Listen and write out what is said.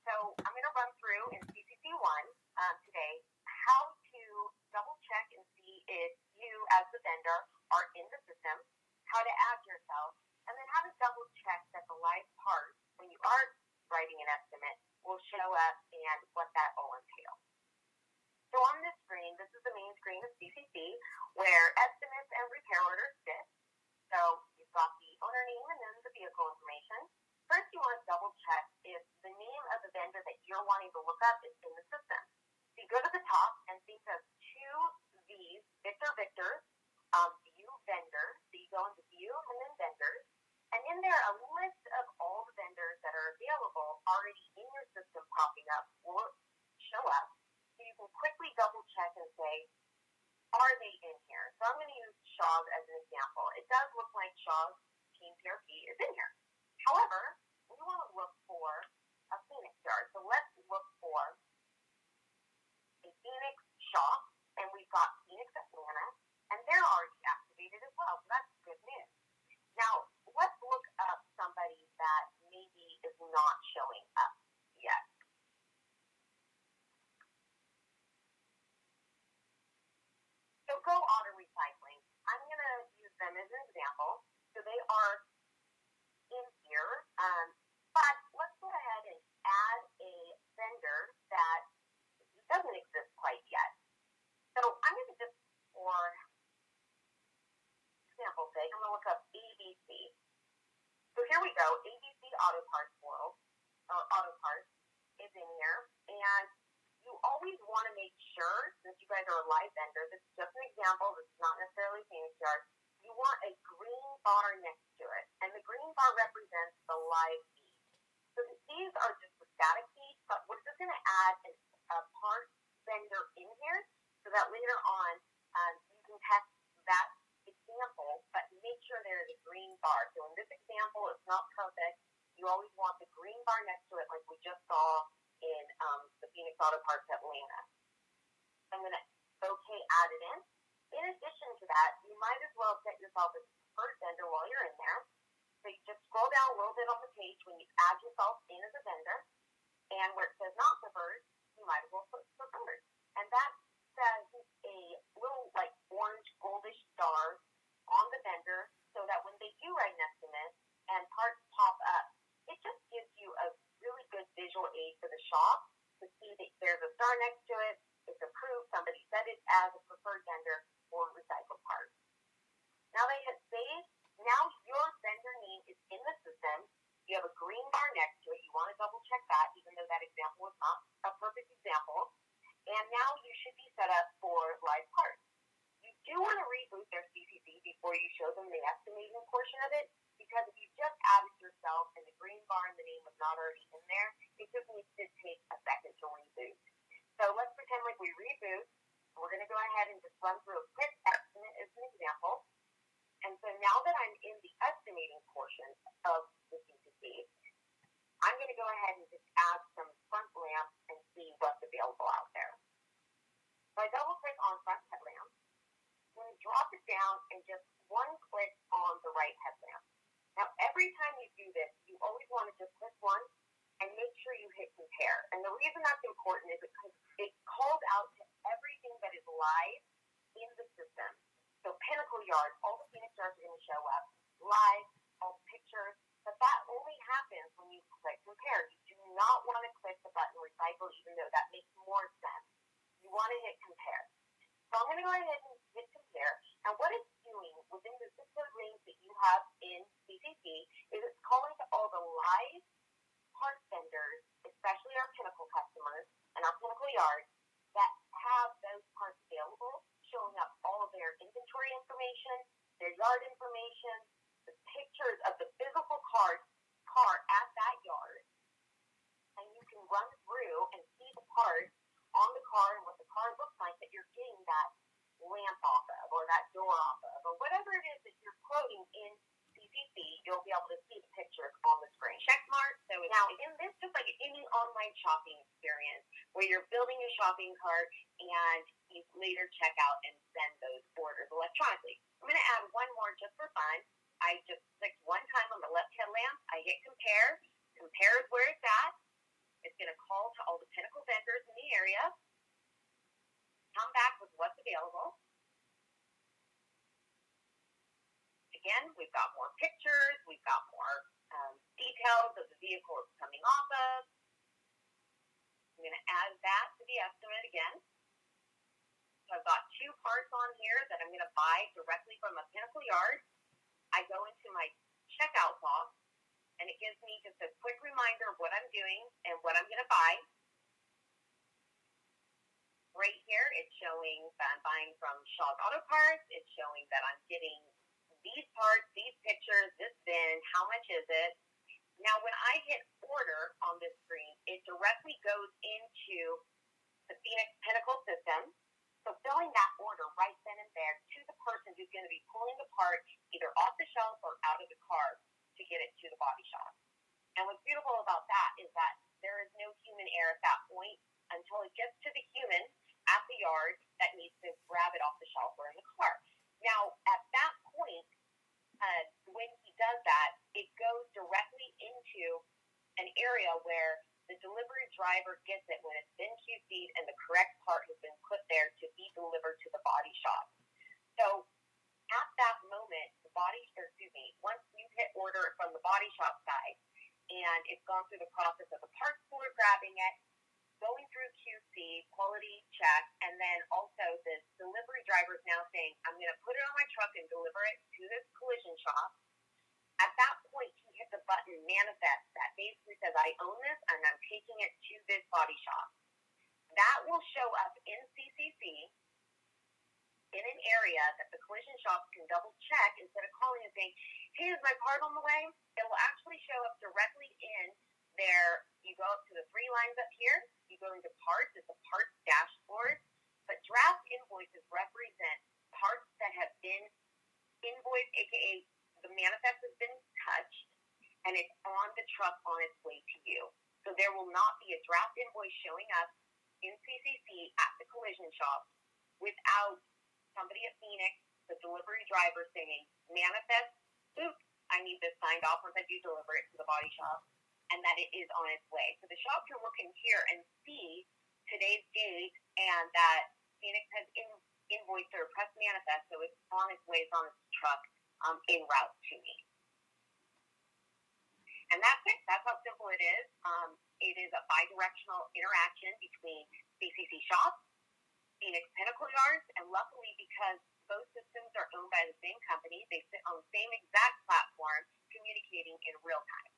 So I'm going to run through in CCC One today how to double check and see if you as the vendor are in the system, how to add yourself, and then how to double check that the live part, when you are writing an estimate, will show up and what that all entails. So on this screen, this is the main screen of CCC where estimates and repair orders sit. So you've got the owner name and then the vehicle information. First, you want to double check if the name of the vendor that you're wanting to look up is in the system. So you go to the top and think of two V's, Victor, view vendor. So you go into view and then vendors. And in there, a list of all the vendors that are available already in your system popping up will show up. So you can quickly double check and say, are they in here? So I'm going to use Shaw's as an example. It does look like Shaw's Team PRP is in here. However, we want to look for a Fenix yard. So let's look for a Fenix shop, and we've got Fenix Atlanta, and they're already activated as well. So that's good news. Now, let's look up somebody that maybe is not showing up yet. So Go Auto Recycling. I'm going to use them as an example. So they are in here, but let's go ahead and add a vendor that doesn't exist quite yet. So I'm going to just, for example's sake, I'm going to look up ABC. So here we go, ABC Auto Parts World, or Auto Parts is in here, and you always want to make sure, since you guys are a live vendor, this is just an example, this is not necessarily Phoenix Yard, you want a green bar next to it, and the green bar represents the live feed. So these are just the static feeds, but we're just going to add a part vendor in here so that later on you can test that example, but make sure there is a green bar. So in this example, it's not perfect. You always want the green bar next to it like we just saw in the Fenix Auto Parts Atlanta. I'm going to add it in. In addition to that, you might as well set yourself as a preferred vendor while you're in there. So you just scroll down a little bit on the page when you add yourself in as a vendor, and where it says not preferred, you might as well put preferred. And that says a little like orange goldish star on the vendor so that when they do write an estimate and parts pop up, it just gives you a really good visual aid for the shop to see that there's a star next to it, it's approved, somebody set it as a preferred vendor for recycled parts. Now they hit save. Now your vendor name is in the system. You have a green bar next to it. You want to double check that, even though that example was not a perfect example. And now you should be set up for live parts. You do want to reboot their CCC before you show them the estimating portion of it, because if you just added yourself and the green bar and the name was not already in there, it just needs to take a second to reboot. So let's pretend like we reboot. We're going to go ahead and just run through a quick estimate as an example. And so now that I'm in the estimating portion of the CCC, I'm going to go ahead and just add some front lamps and see what's available out there. So I double click on front headlamp. I'm going to drop it down and just one click on the right headlamp. Now every time you do this, you always want to just click once and make sure you hit compare. And the reason that's important is because it calls out to everything that is live in the system. So Pinnacle Yard, all the Phoenix yards are going to show up live, all pictures, but that only happens when you click compare. You do not want to click the button recycle, even though that makes more sense. You want to hit compare. So I'm going to go ahead and hit compare. And what it's doing within the zip code range that you have in CCC is it's calling to all the live part vendors, especially our Pinnacle customers and our Pinnacle yards that have those parts available, showing up all of their inventory information, their yard information, the pictures of the physical car at that yard, and you can run through and see the parts on the car and what the car looks like that you're getting that lamp off of or that door off of or whatever it is that you're quoting in CCC, you'll be able to see the pictures on the screen. Checkmark. So now in this, just like any online shopping experience where you're building a shopping cart and you later check out and send those orders electronically. I'm going to add one more just for fun. I just clicked one time on the left headlamp. I hit compare. Compare is where it's at. It's going to call to all the Pinnacle vendors in the area, come back with what's available. Again, we've got more pictures, we've got more details of the vehicle it's coming off of. I'm going to add that to the estimate again. So I've got 2 parts on here that I'm going to buy directly from a Pinnacle yard. I go into my checkout box, and it gives me just a quick reminder of what I'm doing and what I'm going to buy. Right here, it's showing that I'm buying from Shaw's Auto Parts. It's showing that I'm getting these parts, these pictures, this bin, how much is it? Now, when I hit order on this screen, it directly goes into the Fenix Pinnacle system, fulfilling that order right then and there to the person who's going to be pulling the part either off the shelf or out of the car to get it to the body shop. And what's beautiful about that is that there is no human error at that point until it gets to the human at the yard that needs to grab it off the shelf or in the car. Now, at that point, when he does that, it goes directly into an area where the delivery driver gets it when it's been QC'd and the correct part has been put there to be delivered to the body shop. So at that moment, once you hit order from the body shop side and it's gone through the process of the parts pooler grabbing it, going through QC, quality check, and then also the delivery driver is now saying, I'm going to put it on my truck and deliver it to this collision shop. At that point, he hits a button, manifest, that basically says, I own this and I'm taking it to this body shop. That will show up in CCC in an area that the collision shops can double check instead of calling and saying, hey, is my part on the way? It will actually show up directly in there. You go up to the 3 lines up here, you go into parts, it's a parts dashboard, but draft invoices represent parts that have been invoiced, aka the manifest has been touched, and it's on the truck on its way to you. So there will not be a draft invoice showing up in CCC at the collision shop without somebody at Fenix, the delivery driver, saying, manifest, oops, I need this signed off once I do deliver it to the body shop, and that it is on its way. So the shop can look in here and see today's date and that Fenix has invoiced or pressed manifest, so it's on its way, it's on its truck, en route to me. And that's it. That's how simple it is. It is a bi-directional interaction between CCC shops, Fenix Pinnacle yards, and luckily because both systems are owned by the same company, they sit on the same exact platform, communicating in real time.